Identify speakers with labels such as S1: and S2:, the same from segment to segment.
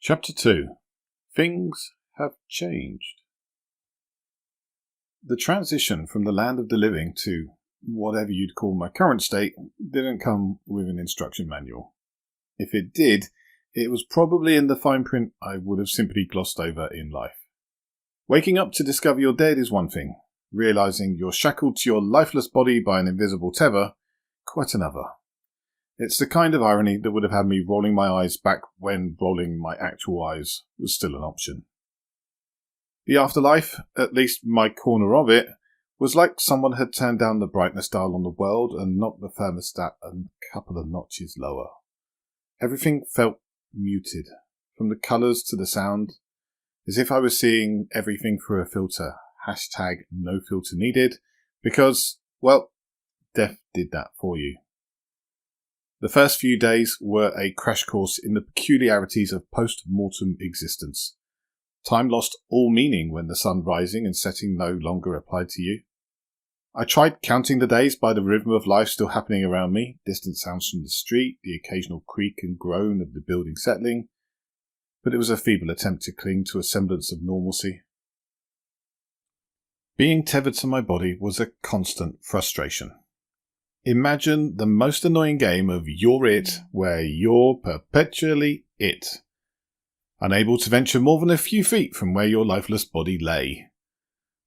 S1: Chapter 2. Things have changed. The transition from the land of the living to whatever you'd call my current state didn't come with an instruction manual. If it did, it was probably in the fine print I would have simply glossed over in life. Waking up to discover you're dead is one thing. Realising you're shackled to your lifeless body by an invisible tether, quite another. It's the kind of irony that would have had me rolling my eyes back when rolling my actual eyes was still an option. The afterlife, at least my corner of it, was like someone had turned down the brightness dial on the world and knocked the thermostat a couple of notches lower. Everything felt muted, from the colours to the sound, as if I was seeing everything through a filter. #no filter needed, because, well, death did that for you. The first few days were a crash course in the peculiarities of post-mortem existence. Time lost all meaning when the sun rising and setting no longer applied to you. I tried counting the days by the rhythm of life still happening around me, distant sounds from the street, the occasional creak and groan of the building settling, but it was a feeble attempt to cling to a semblance of normalcy. Being tethered to my body was a constant frustration. Imagine the most annoying game of You're It, where you're perpetually it, unable to venture more than a few feet from where your lifeless body lay.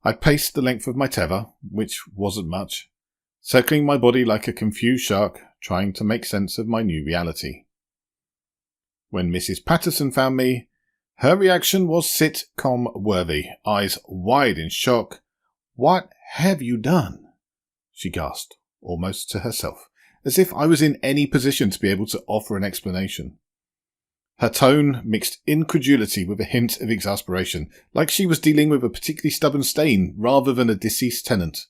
S1: I paced the length of my tether, which wasn't much, circling my body like a confused shark, trying to make sense of my new reality. When Mrs. Patterson found me, her reaction was sitcom-worthy, eyes wide in shock. "What have you done?" she gasped, almost to herself, as if I was in any position to be able to offer an explanation. Her tone mixed incredulity with a hint of exasperation, like she was dealing with a particularly stubborn stain rather than a deceased tenant.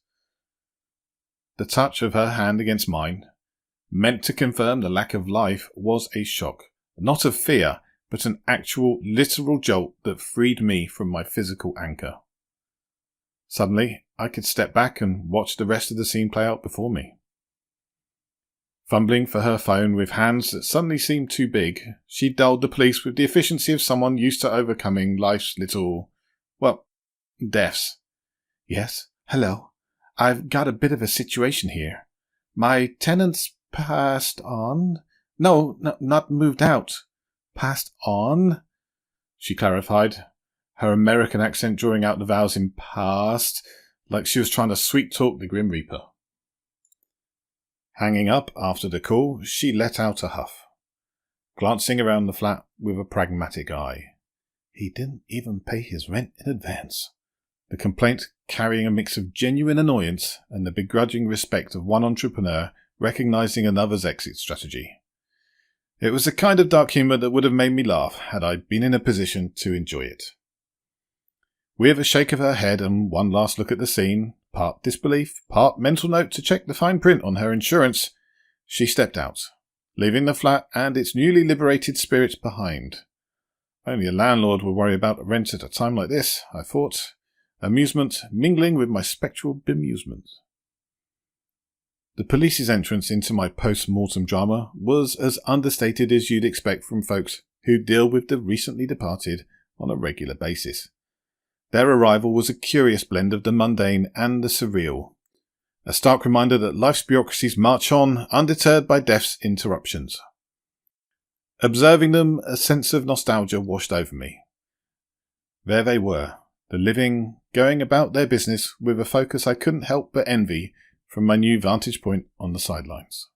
S1: The touch of her hand against mine, meant to confirm the lack of life, was a shock, not of fear, but an actual, literal jolt that freed me from my physical anchor. Suddenly, I could step back and watch the rest of the scene play out before me. Fumbling for her phone with hands that suddenly seemed too big, she dialed the police with the efficiency of someone used to overcoming life's little, deaths. "Yes, hello. I've got a bit of a situation here. My tenant's passed on. No, not moved out. Passed on," she clarified, her American accent drawing out the vowels in past, like she was trying to sweet-talk the Grim Reaper. Hanging up after the call, she let out a huff, glancing around the flat with a pragmatic eye. "He didn't even pay his rent in advance," the complaint carrying a mix of genuine annoyance and the begrudging respect of one entrepreneur recognizing another's exit strategy. It was the kind of dark humour that would have made me laugh had I been in a position to enjoy it. With a shake of her head and one last look at the scene, part disbelief, part mental note to check the fine print on her insurance, she stepped out, leaving the flat and its newly liberated spirits behind. Only a landlord would worry about rent at a time like this, I thought, amusement mingling with my spectral bemusement. The police's entrance into my post-mortem drama was as understated as you'd expect from folks who deal with the recently departed on a regular basis. Their arrival was a curious blend of the mundane and the surreal, a stark reminder that life's bureaucracies march on, undeterred by death's interruptions. Observing them, a sense of nostalgia washed over me. There they were, the living, going about their business with a focus I couldn't help but envy from my new vantage point on the sidelines.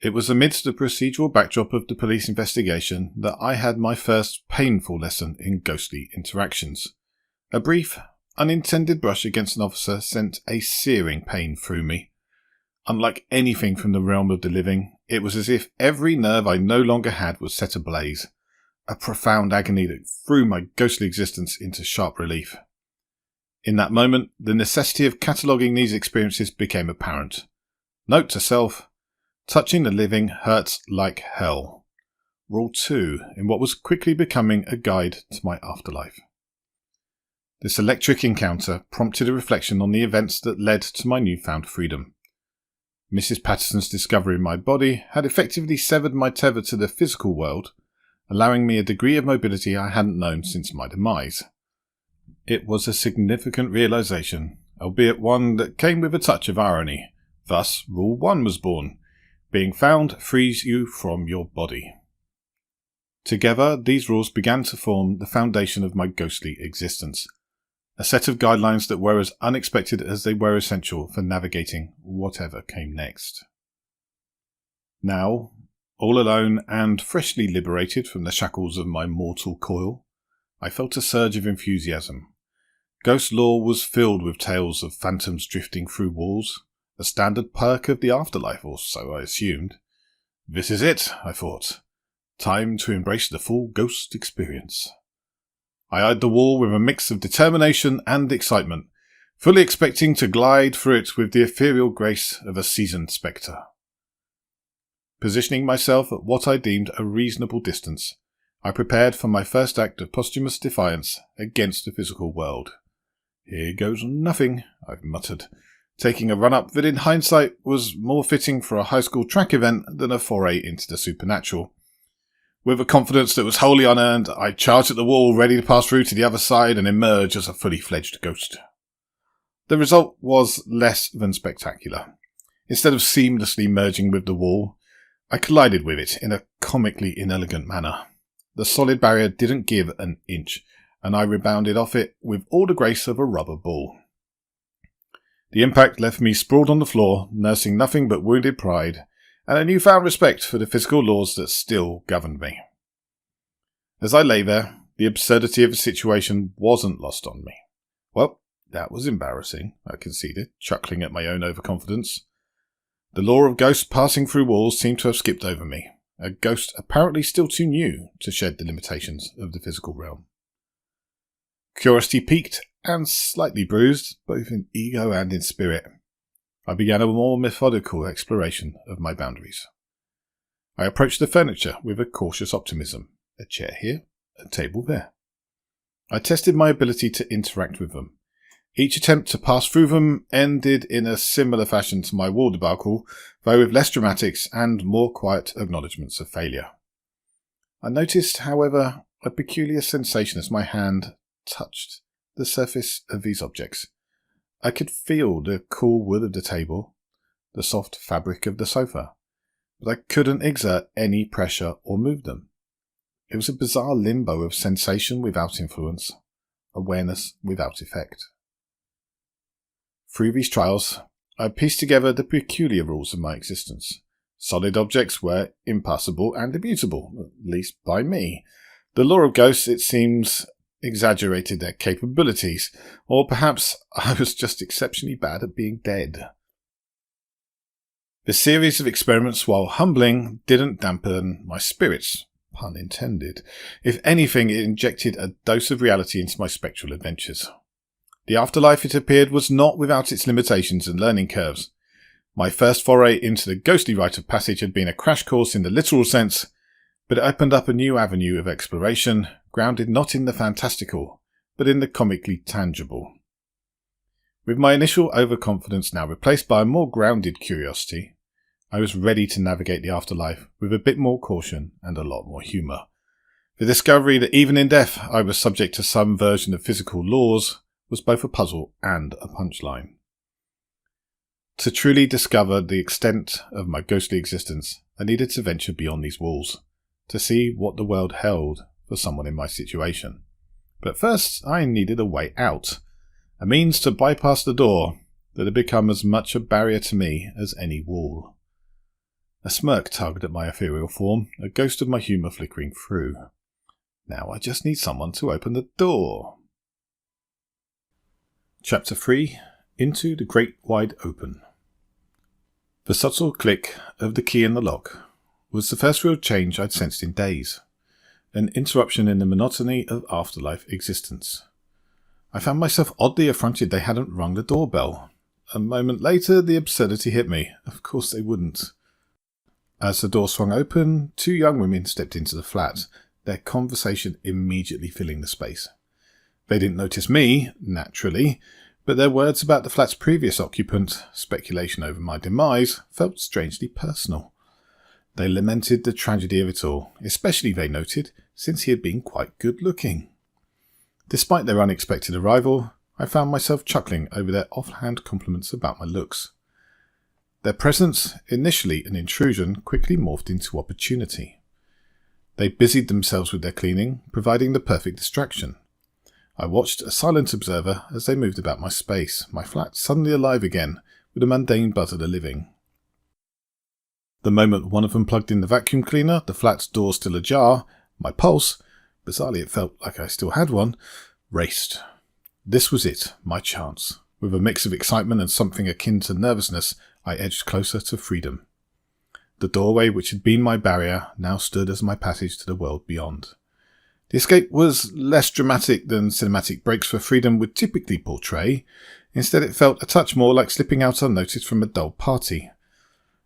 S1: It was amidst the procedural backdrop of the police investigation that I had my first painful lesson in ghostly interactions. A brief, unintended brush against an officer sent a searing pain through me. Unlike anything from the realm of the living, it was as if every nerve I no longer had was set ablaze, a profound agony that threw my ghostly existence into sharp relief. In that moment, the necessity of cataloguing these experiences became apparent. Note to self: touching the living hurts like hell. Rule 2 in what was quickly becoming a guide to my afterlife. This electric encounter prompted a reflection on the events that led to my newfound freedom. Mrs. Patterson's discovery in my body had effectively severed my tether to the physical world, allowing me a degree of mobility I hadn't known since my demise. It was a significant realization, albeit one that came with a touch of irony. Thus, Rule 1 was born. Being found frees you from your body. Together, these rules began to form the foundation of my ghostly existence. A set of guidelines that were as unexpected as they were essential for navigating whatever came next. Now, all alone and freshly liberated from the shackles of my mortal coil, I felt a surge of enthusiasm. Ghost lore was filled with tales of phantoms drifting through walls, a standard perk of the afterlife, or so I assumed. This is it, I thought. Time to embrace the full ghost experience. I eyed the wall with a mix of determination and excitement, fully expecting to glide through it with the ethereal grace of a seasoned spectre. Positioning myself at what I deemed a reasonable distance, I prepared for my first act of posthumous defiance against the physical world. Here goes nothing, I muttered, taking a run-up that in hindsight was more fitting for a high school track event than a foray into the supernatural. With a confidence that was wholly unearned, I charged at the wall, ready to pass through to the other side and emerge as a fully fledged ghost. The result was less than spectacular. Instead of seamlessly merging with the wall, I collided with it in a comically inelegant manner. The solid barrier didn't give an inch, and I rebounded off it with all the grace of a rubber ball. The impact left me sprawled on the floor, nursing nothing but wounded pride, and a newfound respect for the physical laws that still governed me. As I lay there, the absurdity of the situation wasn't lost on me. Well, that was embarrassing, I conceded, chuckling at my own overconfidence. The law of ghosts passing through walls seemed to have skipped over me, a ghost apparently still too new to shed the limitations of the physical realm. Curiosity piqued and slightly bruised, both in ego and in spirit, I began a more methodical exploration of my boundaries. I approached the furniture with a cautious optimism. A chair here, a table there. I tested my ability to interact with them. Each attempt to pass through them ended in a similar fashion to my wall debacle, though with less dramatics and more quiet acknowledgements of failure. I noticed, however, a peculiar sensation as my hand touched the surface of these objects. I could feel the cool wood of the table, the soft fabric of the sofa, but I couldn't exert any pressure or move them. It was a bizarre limbo of sensation without influence, awareness without effect. Through these trials, I pieced together the peculiar rules of my existence. Solid objects were impassable and immutable, at least by me. The law of ghosts, it seems, exaggerated their capabilities, or perhaps I was just exceptionally bad at being dead. The series of experiments, while humbling, didn't dampen my spirits, pun intended. If anything, it injected a dose of reality into my spectral adventures. The afterlife, it appeared, was not without its limitations and learning curves. My first foray into the ghostly rite of passage had been a crash course in the literal sense, but it opened up a new avenue of exploration, grounded not in the fantastical, but in the comically tangible. With my initial overconfidence now replaced by a more grounded curiosity, I was ready to navigate the afterlife with a bit more caution and a lot more humour. The discovery that even in death I was subject to some version of physical laws was both a puzzle and a punchline. To truly discover the extent of my ghostly existence, I needed to venture beyond these walls, to see what the world held for someone in my situation. But first, I needed a way out, a means to bypass the door that had become as much a barrier to me as any wall. A smirk tugged at my ethereal form, a ghost of my humour flickering through. Now I just need someone to open the door. Chapter 3. Into the Great Wide Open. The subtle click of the key in the lock was the first real change I'd sensed in days, an interruption in the monotony of afterlife existence. I found myself oddly affronted they hadn't rung the doorbell. A moment later, the absurdity hit me. Of course they wouldn't. As the door swung open, two young women stepped into the flat, their conversation immediately filling the space. They didn't notice me, naturally, but their words about the flat's previous occupant, speculation over my demise, felt strangely personal. They lamented the tragedy of it all, especially, they noted, since he had been quite good looking. Despite their unexpected arrival, I found myself chuckling over their offhand compliments about my looks. Their presence, initially an intrusion, quickly morphed into opportunity. They busied themselves with their cleaning, providing the perfect distraction. I watched, a silent observer, as they moved about my space, my flat suddenly alive again, with a mundane buzz of the living. The moment one of them plugged in the vacuum cleaner, the flat's door still ajar, my pulse, bizarrely it felt like I still had one, raced. This was it, my chance. With a mix of excitement and something akin to nervousness, I edged closer to freedom. The doorway which had been my barrier now stood as my passage to the world beyond. The escape was less dramatic than cinematic breaks for freedom would typically portray. Instead it felt a touch more like slipping out unnoticed from a dull party.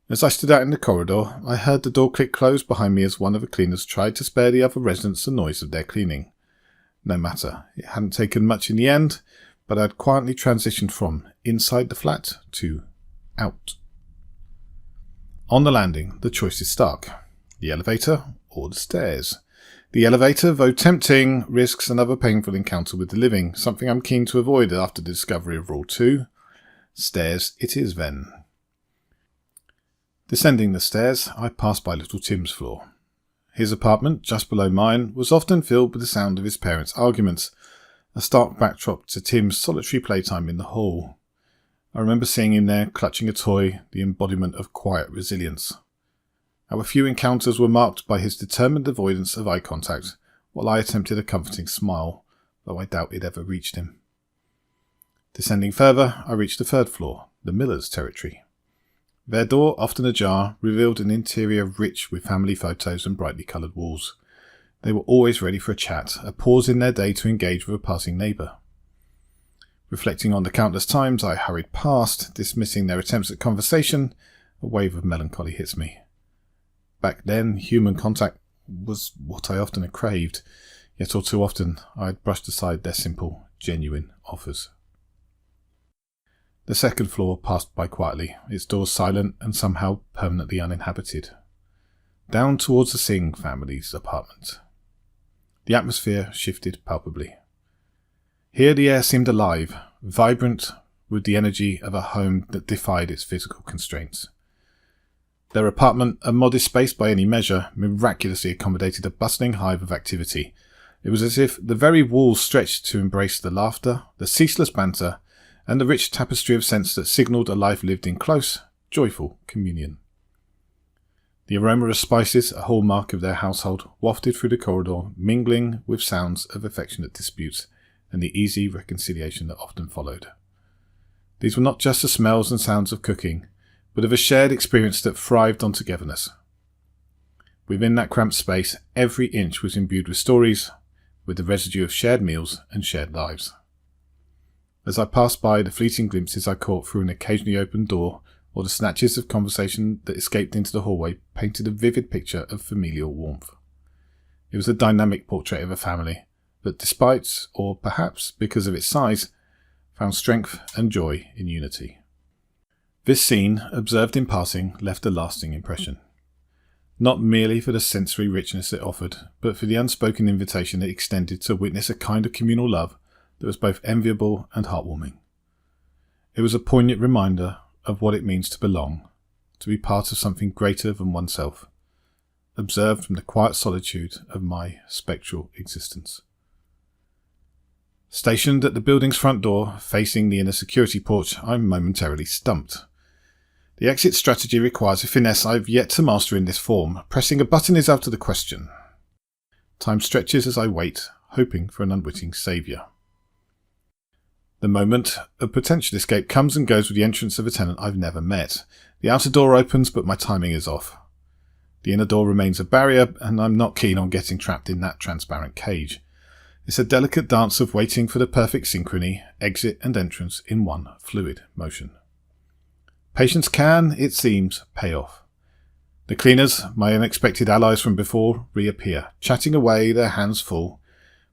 S1: As I stood out in the corridor, I heard the door click close behind me as one of the cleaners tried to spare the other residents the noise of their cleaning. No matter, it hadn't taken much in the end, but I'd quietly transitioned from inside the flat to out. On the landing, the choice is stark. The elevator or the stairs. The elevator, though tempting, risks another painful encounter with the living, something I'm keen to avoid after the discovery of Rule 2. Stairs it is then. Descending the stairs, I passed by little Tim's floor. His apartment, just below mine, was often filled with the sound of his parents' arguments, a stark backdrop to Tim's solitary playtime in the hall. I remember seeing him there, clutching a toy, the embodiment of quiet resilience. Our few encounters were marked by his determined avoidance of eye contact, while I attempted a comforting smile, though I doubt it ever reached him. Descending further, I reached the third floor, the Miller's territory. Their door, often ajar, revealed an interior rich with family photos and brightly coloured walls. They were always ready for a chat, a pause in their day to engage with a passing neighbour. Reflecting on the countless times I hurried past, dismissing their attempts at conversation, a wave of melancholy hits me. Back then, human contact was what I often had craved, yet all too often I had brushed aside their simple, genuine offers. The second floor passed by quietly, its doors silent and somehow permanently uninhabited. Down towards the Singh family's apartment. The atmosphere shifted palpably. Here the air seemed alive, vibrant with the energy of a home that defied its physical constraints. Their apartment, a modest space by any measure, miraculously accommodated a bustling hive of activity. It was as if the very walls stretched to embrace the laughter, the ceaseless banter, and the rich tapestry of sense that signalled a life lived in close, joyful communion. The aroma of spices, a hallmark of their household, wafted through the corridor, mingling with sounds of affectionate disputes and the easy reconciliation that often followed. These were not just the smells and sounds of cooking, but of a shared experience that thrived on togetherness. Within that cramped space, every inch was imbued with stories, with the residue of shared meals and shared lives. As I passed by, the fleeting glimpses I caught through an occasionally opened door, or the snatches of conversation that escaped into the hallway, painted a vivid picture of familial warmth. It was a dynamic portrait of a family that, despite, or perhaps because of its size, found strength and joy in unity. This scene, observed in passing, left a lasting impression. Not merely for the sensory richness it offered, but for the unspoken invitation it extended to witness a kind of communal love that was both enviable and heartwarming. It was a poignant reminder of what it means to belong, to be part of something greater than oneself, observed from the quiet solitude of my spectral existence. Stationed at the building's front door, facing the inner security porch, I'm momentarily stumped. The exit strategy requires a finesse I've yet to master in this form. Pressing a button is out of the question. Time stretches as I wait, hoping for an unwitting saviour. The moment of potential escape comes and goes with the entrance of a tenant I've never met. The outer door opens, but my timing is off. The inner door remains a barrier, and I'm not keen on getting trapped in that transparent cage. It's a delicate dance of waiting for the perfect synchrony, exit and entrance in one fluid motion. Patience can, it seems, pay off. The cleaners, my unexpected allies from before, reappear, chatting away, their hands full,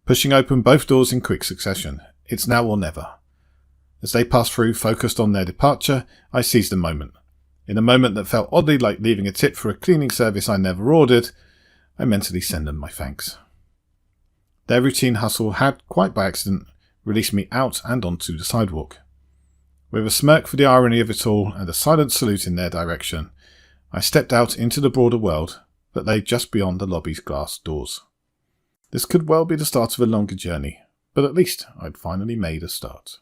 S1: pushing open both doors in quick succession. It's now or never. As they pass through, focused on their departure, I seize the moment. In a moment that felt oddly like leaving a tip for a cleaning service I never ordered, I mentally send them my thanks. Their routine hustle had, quite by accident, released me out and onto the sidewalk. With a smirk for the irony of it all and a silent salute in their direction, I stepped out into the broader world that lay just beyond the lobby's glass doors. This could well be the start of a longer journey, but at least I'd finally made a start.